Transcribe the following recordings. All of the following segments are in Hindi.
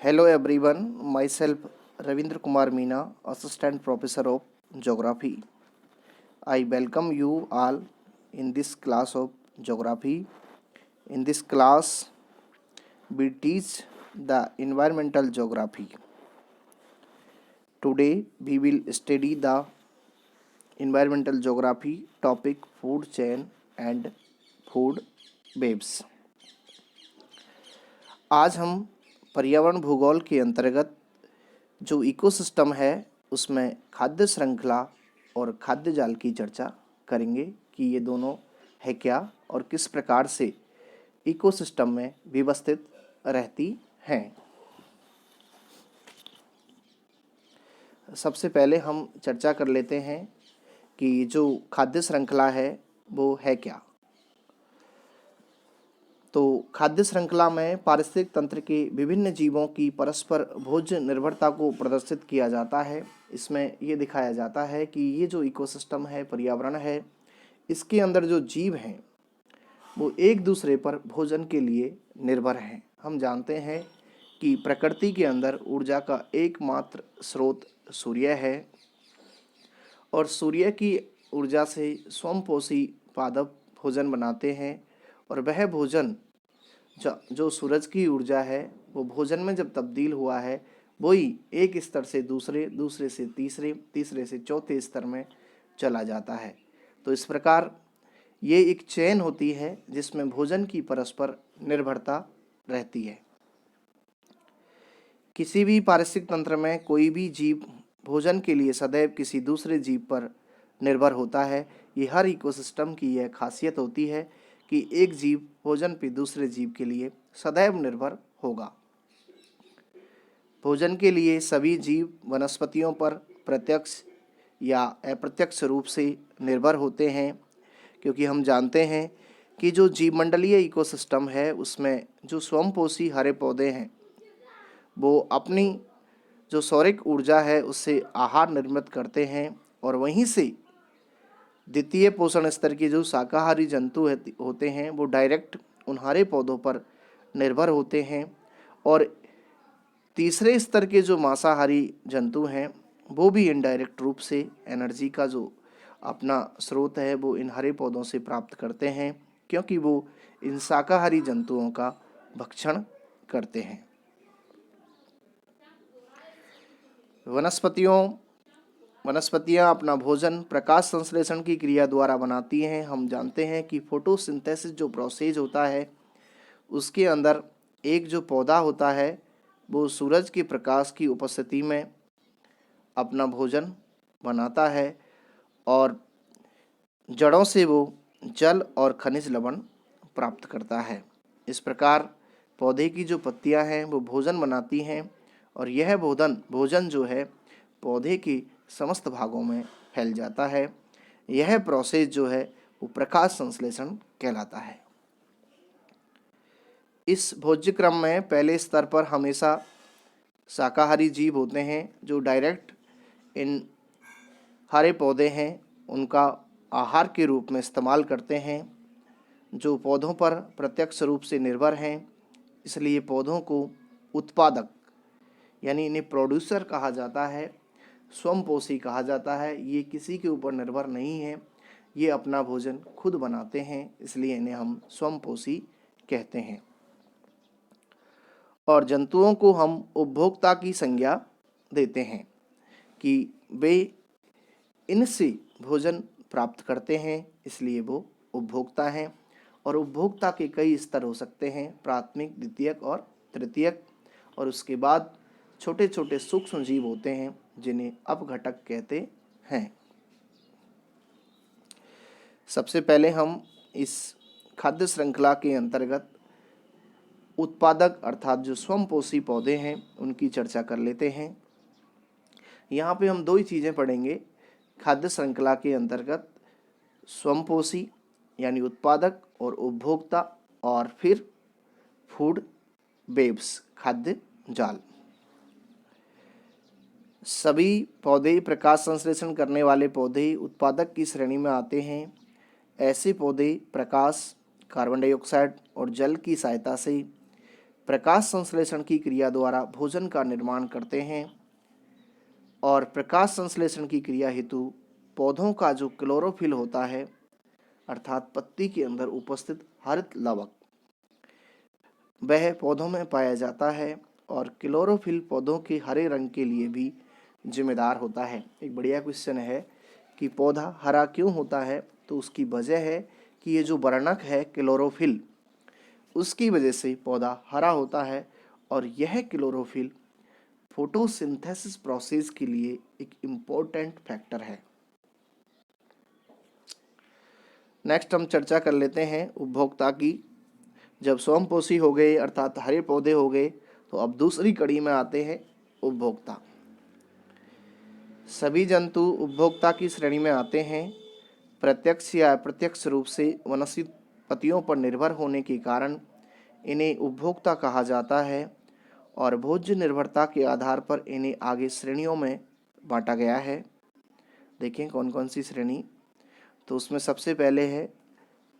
Hello everyone, myself Ravindra Kumar Meena, Assistant Professor of Geography. I welcome you all in this class of Geography. In this class, we teach the environmental geography. Today, we will study the environmental geography topic food chain and food webs. आज हम पर्यावरण भूगोल के अंतर्गत जो इकोसिस्टम है उसमें खाद्य श्रृंखला और खाद्य जाल की चर्चा करेंगे कि ये दोनों है क्या और किस प्रकार से इकोसिस्टम में व्यवस्थित रहती हैं। सबसे पहले हम चर्चा कर लेते हैं कि जो खाद्य श्रृंखला है वो है क्या। तो खाद्य श्रृंखला में पारिस्थितिक तंत्र के विभिन्न जीवों की परस्पर भोज्य निर्भरता को प्रदर्शित किया जाता है। इसमें ये दिखाया जाता है कि ये जो इकोसिस्टम है, पर्यावरण है, इसके अंदर जो जीव हैं वो एक दूसरे पर भोजन के लिए निर्भर हैं। हम जानते हैं कि प्रकृति के अंदर ऊर्जा का एकमात्र स्रोत सूर्य है और सूर्य की ऊर्जा से स्वयंपोषी पादप भोजन बनाते हैं और वह भोजन जो सूरज की ऊर्जा है वो भोजन में जब तब्दील हुआ है वही एक स्तर से दूसरे, दूसरे से तीसरे, तीसरे से चौथे स्तर में चला जाता है। तो इस प्रकार ये एक चेन होती है जिसमें भोजन की परस्पर निर्भरता रहती है। किसी भी पारिस्थितिक तंत्र में कोई भी जीव भोजन के लिए सदैव किसी दूसरे जीव पर निर्भर होता है। ये हर इकोसिस्टम की यह खासियत होती है कि एक जीव भोजन पे दूसरे जीव के लिए सदैव निर्भर होगा। भोजन के लिए सभी जीव वनस्पतियों पर प्रत्यक्ष या अप्रत्यक्ष रूप से निर्भर होते हैं, क्योंकि हम जानते हैं कि जो जीवमंडलीय इकोसिस्टम है उसमें जो स्वयंपोषी हरे पौधे हैं वो अपनी जो सौरिक ऊर्जा है उससे आहार निर्मित करते हैं और वहीं से द्वितीय पोषण स्तर के जो शाकाहारी जंतु होते हैं वो डायरेक्ट उन हरे पौधों पर निर्भर होते हैं और तीसरे स्तर के जो मांसाहारी जंतु हैं वो भी इनडायरेक्ट रूप से एनर्जी का जो अपना स्रोत है वो इन हरे पौधों से प्राप्त करते हैं, क्योंकि वो इन शाकाहारी जंतुओं का भक्षण करते हैं। वनस्पतियाँ अपना भोजन प्रकाश संश्लेषण की क्रिया द्वारा बनाती हैं। हम जानते हैं कि फोटोसिंथेसिस जो प्रोसेस होता है उसके अंदर एक जो पौधा होता है वो सूरज के प्रकाश की उपस्थिति में अपना भोजन बनाता है और जड़ों से वो जल और खनिज लवण प्राप्त करता है। इस प्रकार पौधे की जो पत्तियां हैं वो भोजन बनाती हैं और यह भोजन जो है पौधे के समस्त भागों में फैल जाता है। यह प्रोसेस जो है वो प्रकाश संश्लेषण कहलाता है। इस भोज्य क्रम में पहले स्तर पर हमेशा शाकाहारी जीव होते हैं जो डायरेक्ट इन हरे पौधे हैं उनका आहार के रूप में इस्तेमाल करते हैं, जो पौधों पर प्रत्यक्ष रूप से निर्भर हैं। इसलिए पौधों को उत्पादक यानी इन्हें प्रोड्यूसर कहा जाता है, स्वयंपोषी कहा जाता है। ये किसी के ऊपर निर्भर नहीं है, ये अपना भोजन खुद बनाते हैं, इसलिए इन्हें हम स्वयंपोषी कहते हैं। और जंतुओं को हम उपभोक्ता की संज्ञा देते हैं कि वे इनसे भोजन प्राप्त करते हैं, इसलिए वो उपभोक्ता हैं। और उपभोक्ता के कई स्तर हो सकते हैं, प्राथमिक, द्वितीयक और तृतीयक। और उसके बाद छोटे छोटे सूक्ष्म जीव होते हैं जिन्हें अपघटक कहते हैं। सबसे पहले हम इस खाद्य श्रृंखला के अंतर्गत उत्पादक अर्थात जो स्वयंपोषी पौधे हैं उनकी चर्चा कर लेते हैं। यहाँ पे हम दो ही चीज़ें पढ़ेंगे खाद्य श्रृंखला के अंतर्गत, स्वयंपोषी यानी उत्पादक और उपभोक्ता, और फिर फूड वेब्स खाद्य जाल। सभी पौधे प्रकाश संश्लेषण करने वाले पौधे उत्पादक की श्रेणी में आते हैं। ऐसे पौधे प्रकाश, कार्बन डाइऑक्साइड और जल की सहायता से प्रकाश संश्लेषण की क्रिया द्वारा भोजन का निर्माण करते हैं और प्रकाश संश्लेषण की क्रिया हेतु पौधों का जो क्लोरोफिल होता है अर्थात पत्ती के अंदर उपस्थित हरित लवक वह पौधों में पाया जाता है और क्लोरोफिल पौधों के हरे रंग के लिए भी जिम्मेदार होता है। एक बढ़िया क्वेश्चन है कि पौधा हरा क्यों होता है, तो उसकी वजह है कि ये जो वर्णक है क्लोरोफिल, उसकी वजह से पौधा हरा होता है और यह क्लोरोफिल फोटोसिंथेसिस प्रोसेस के लिए एक इम्पोर्टेंट फैक्टर है। नेक्स्ट हम चर्चा कर लेते हैं उपभोक्ता की। जब स्वयंपोषी हो गए अर्थात हरे पौधे हो गए, तो अब दूसरी कड़ी में आते हैं उपभोक्ता। सभी जंतु उपभोक्ता की श्रेणी में आते हैं। प्रत्यक्ष या अप्रत्यक्ष रूप से वनस्पतियों पर निर्भर होने के कारण इन्हें उपभोक्ता कहा जाता है और भोज्य निर्भरता के आधार पर इन्हें आगे श्रेणियों में बांटा गया है। देखें कौन कौन सी श्रेणी। तो उसमें सबसे पहले है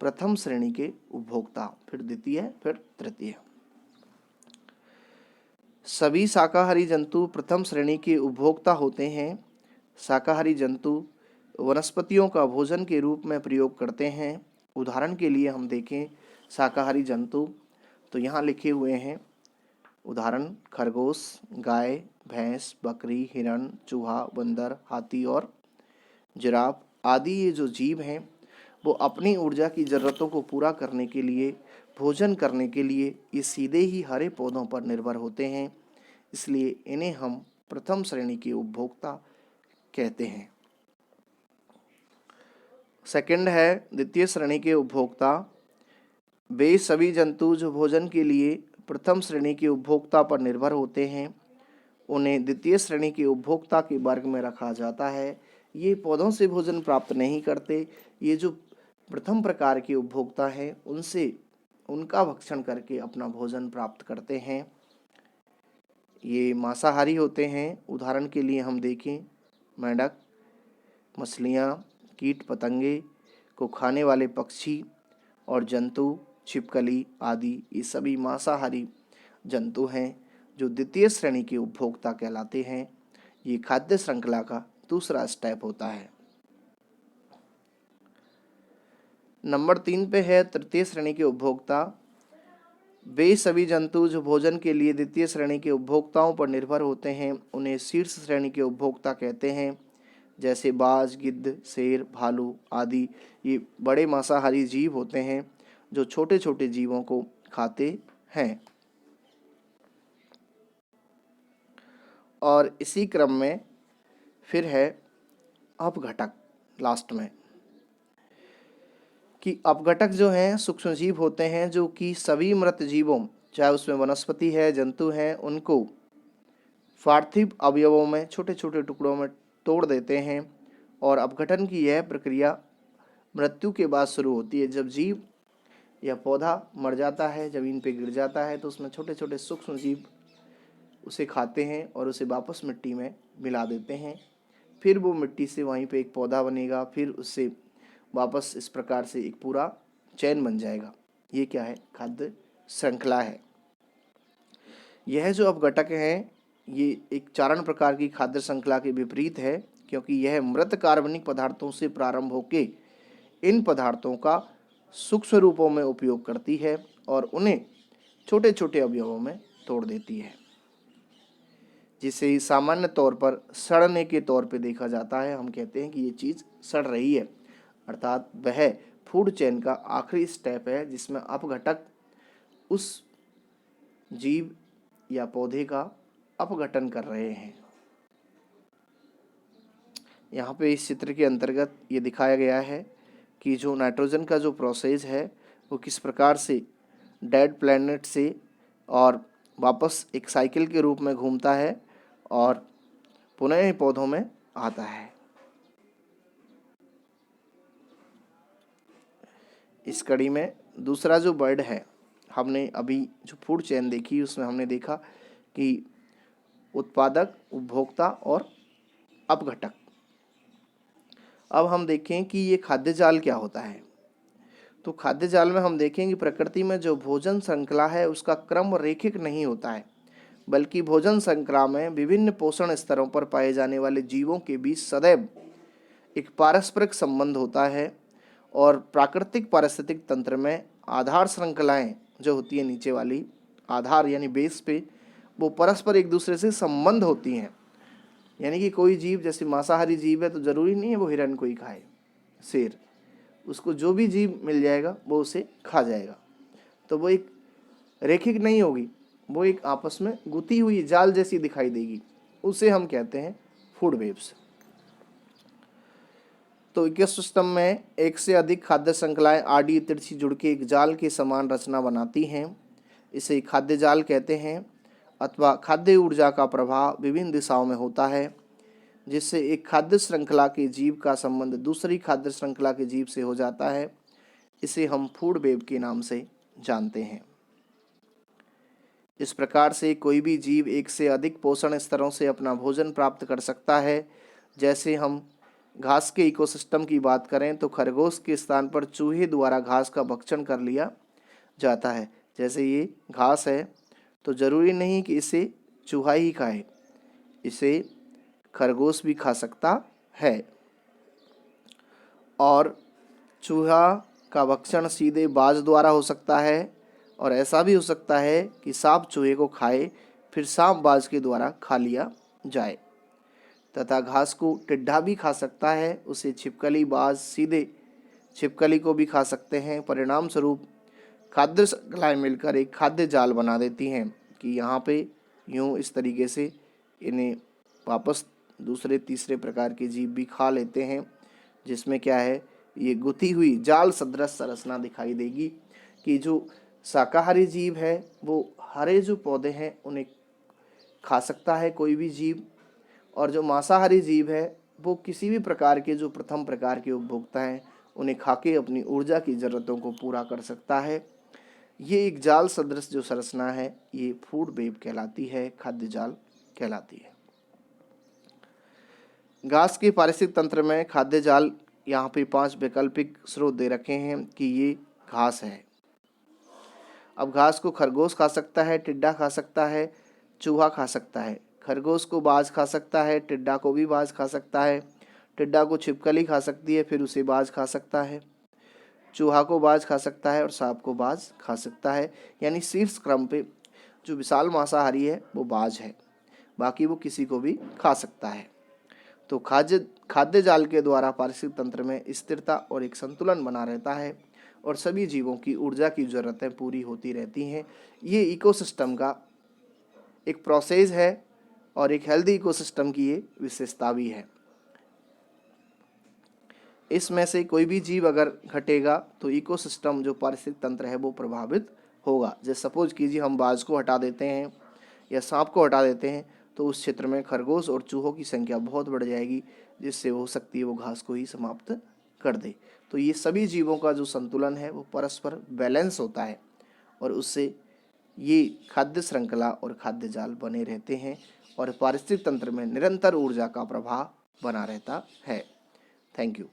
प्रथम श्रेणी के उपभोक्ता, फिर द्वितीय, फिर तृतीय। सभी शाकाहारी जंतु प्रथम श्रेणी के उपभोक्ता होते हैं। शाकाहारी जंतु वनस्पतियों का भोजन के रूप में प्रयोग करते हैं। उदाहरण के लिए हम देखें शाकाहारी जंतु, तो यहाँ लिखे हुए हैं उदाहरण: खरगोश, गाय, भैंस, बकरी, हिरण, चूहा, बंदर, हाथी और जिराफ आदि। ये जो जीव हैं वो अपनी ऊर्जा की ज़रूरतों को पूरा करने के लिए, भोजन करने के लिए ये सीधे ही हरे पौधों पर निर्भर होते हैं, इसलिए इन्हें हम प्रथम श्रेणी के उपभोक्ता कहते हैं। सेकंड है द्वितीय श्रेणी के उपभोक्ता। वे सभी जंतु जो भोजन के लिए प्रथम श्रेणी के उपभोक्ता पर निर्भर होते हैं, उन्हें द्वितीय श्रेणी के उपभोक्ता के वर्ग में रखा जाता है। ये पौधों से भोजन प्राप्त नहीं करते। ये जो प्रथम प्रकार के उपभोक्ता हैं उनसे उनका भक्षण करके अपना भोजन प्राप्त करते हैं। ये मांसाहारी होते हैं। उदाहरण के लिए हम देखें मेंढक, मछलियाँ, कीट पतंगे को खाने वाले पक्षी और जंतु, छिपकली आदि, ये सभी मांसाहारी जंतु हैं जो द्वितीय श्रेणी के उपभोक्ता कहलाते हैं। ये खाद्य श्रृंखला का दूसरा स्टेप होता है। नंबर 3 पे है तृतीय श्रेणी के उपभोक्ता। वे सभी जंतु जो भोजन के लिए द्वितीय श्रेणी के उपभोक्ताओं पर निर्भर होते हैं, उन्हें शीर्ष श्रेणी के उपभोक्ता कहते हैं। जैसे बाज, गिद्ध, शेर, भालू आदि ये बड़े मांसाहारी जीव होते हैं जो छोटे छोटे जीवों को खाते हैं। और इसी क्रम में फिर है अपघटक लास्ट में, कि अपघटक जो हैं सूक्ष्म जीव होते हैं जो कि सभी मृत जीवों, चाहे उसमें वनस्पति है, जंतु हैं, उनको पार्थिव अवयवों में छोटे छोटे टुकड़ों में तोड़ देते हैं। और अपघटन की यह प्रक्रिया मृत्यु के बाद शुरू होती है। जब जीव या पौधा मर जाता है, ज़मीन पे गिर जाता है, तो उसमें छोटे छोटे सूक्ष्म जीव उसे खाते हैं और उसे वापस मिट्टी में मिला देते हैं। फिर वो मिट्टी से वहीं पे एक पौधा बनेगा, फिर उससे वापस इस प्रकार से एक पूरा चैन बन जाएगा। ये क्या है? खाद्य श्रृंखला है। यह जो अपघटक हैं ये एक चारण प्रकार की खाद्य श्रृंखला के विपरीत है, क्योंकि यह मृत कार्बनिक पदार्थों से प्रारंभ होकर इन पदार्थों का सूक्ष्म रूपों में उपयोग करती है और उन्हें छोटे छोटे अवयवों में तोड़ देती है, जिसे सामान्य तौर पर सड़ने के तौर पे देखा जाता है। हम कहते हैं कि ये चीज़ सड़ रही है, अर्थात वह फूड चेन का आखिरी स्टेप है जिसमें अपघटक उस जीव या पौधे का अपघटन कर रहे हैं। यहाँ पे इस चित्र के अंतर्गत ये दिखाया गया है कि जो नाइट्रोजन का जो प्रोसेस है वो किस प्रकार से डेड प्लैनेट से और वापस एक साइकिल के रूप में घूमता है और पुनः पौधों में आता है। इस कड़ी में दूसरा जो वर्ड है, हमने अभी जो फूड चेन देखी उसमें हमने देखा कि उत्पादक, उपभोक्ता और अपघटक। अब हम देखें कि ये खाद्य जाल क्या होता है। तो खाद्य जाल में हम देखेंगे प्रकृति में जो भोजन श्रृंखला है उसका क्रम रैखिक नहीं होता है, बल्कि भोजन श्रृंखला में विभिन्न पोषण स्तरों पर पाए जाने वाले जीवों के बीच सदैव एक पारस्परिक संबंध होता है। और प्राकृतिक पारिस्थितिक तंत्र में आधार श्रृंखलाएं जो होती है नीचे वाली आधार यानी बेस पे, वो परस्पर एक दूसरे से संबंध होती हैं। यानी कि कोई जीव जैसे मांसाहारी जीव है तो जरूरी नहीं है वो हिरण को ही खाए, शेर, उसको जो भी जीव मिल जाएगा वो उसे खा जाएगा। तो वो एक रैखिक नहीं होगी, वो एक आपस में गुथी हुई जाल जैसी दिखाई देगी, उसे हम कहते हैं फूड वेव्स। तो इकोसिस्टम में एक से अधिक खाद्य श्रृंखलाएं आड़ी तिरछी जुड़ के एक जाल के समान रचना बनाती हैं। इसे खाद्य जाल कहते हैं, अथवा खाद्य ऊर्जा का प्रवाह विभिन्न दिशाओं में होता है, जिससे एक खाद्य श्रृंखला के जीव का संबंध दूसरी खाद्य श्रृंखला के जीव से हो जाता है। इसे हम फूड वेब के नाम से जानते हैं। इस प्रकार से कोई भी जीव एक से अधिक पोषण स्तरों से अपना भोजन प्राप्त कर सकता है। जैसे हम घास के इकोसिस्टम की बात करें तो खरगोश के स्थान पर चूहे द्वारा घास का भक्षण कर लिया जाता है। जैसे ये घास है तो जरूरी नहीं कि इसे चूहा ही खाए, इसे खरगोश भी खा सकता है। और चूहा का भक्षण सीधे बाज द्वारा हो सकता है, और ऐसा भी हो सकता है कि सांप चूहे को खाए फिर सांप बाज के द्वारा खा लिया जाए। तथा घास को टिड्ढा भी खा सकता है, उसे छिपकली बाज सीधे छिपकली को भी खा सकते हैं। परिणाम स्वरूप खाद्य श्रृंखलाएं मिलकर एक खाद्य जाल बना देती हैं कि यहाँ पे यूँ इस तरीके से इन्हें वापस दूसरे तीसरे प्रकार के जीव भी खा लेते हैं, जिसमें क्या है ये गुथी हुई जाल सदृश संरचना दिखाई देगी कि जो शाकाहारी जीव है वो हरे जो पौधे हैं उन्हें खा सकता है कोई भी जीव, और जो मांसाहारी जीव है वो किसी भी प्रकार के जो प्रथम प्रकार के उपभोक्ता हैं उन्हें खा के अपनी ऊर्जा की ज़रूरतों को पूरा कर सकता है। ये एक जाल सदृश जो संरचना है ये फूड वेब कहलाती है, खाद्य जाल कहलाती है। घास के पारिस्थितिक तंत्र में खाद्य जाल यहाँ पे 5 वैकल्पिक स्रोत दे रखे हैं कि ये घास है। अब घास को खरगोश खा सकता है, टिड्डा खा सकता है, चूहा खा सकता है। खरगोश को बाज खा सकता है, टिड्डा को भी बाज खा सकता है, टिड्डा को छिपकली खा सकती है फिर उसे बाज खा सकता है, चूहा को बाज खा सकता है और सांप को बाज खा सकता है। यानी शीर्ष क्रम पे जो विशाल मांसाहारी है वो बाज है, बाकी वो किसी को भी खा सकता है। तो खाद्य जाल के द्वारा पारिस्थितिक तंत्र में स्थिरता और एक संतुलन बना रहता है और सभी जीवों की ऊर्जा की ज़रूरतें पूरी होती रहती हैं। ये इकोसिस्टम का एक प्रोसेस है और एक हेल्दी इकोसिस्टम की ये विशेषता भी है। इसमें से कोई भी जीव अगर घटेगा तो इकोसिस्टम जो पारिस्थितिक तंत्र है वो प्रभावित होगा। जैसे सपोज कीजिए हम बाज को हटा देते हैं या सांप को हटा देते हैं तो उस क्षेत्र में खरगोश और चूहों की संख्या बहुत बढ़ जाएगी, जिससे हो सकती है वो घास को ही समाप्त कर दे। तो ये सभी जीवों का जो संतुलन है वो परस्पर बैलेंस होता है और उससे ये खाद्य श्रृंखला और खाद्य जाल बने रहते हैं और पारिस्थितिक तंत्र में निरंतर ऊर्जा का प्रवाह बना रहता है। Thank you.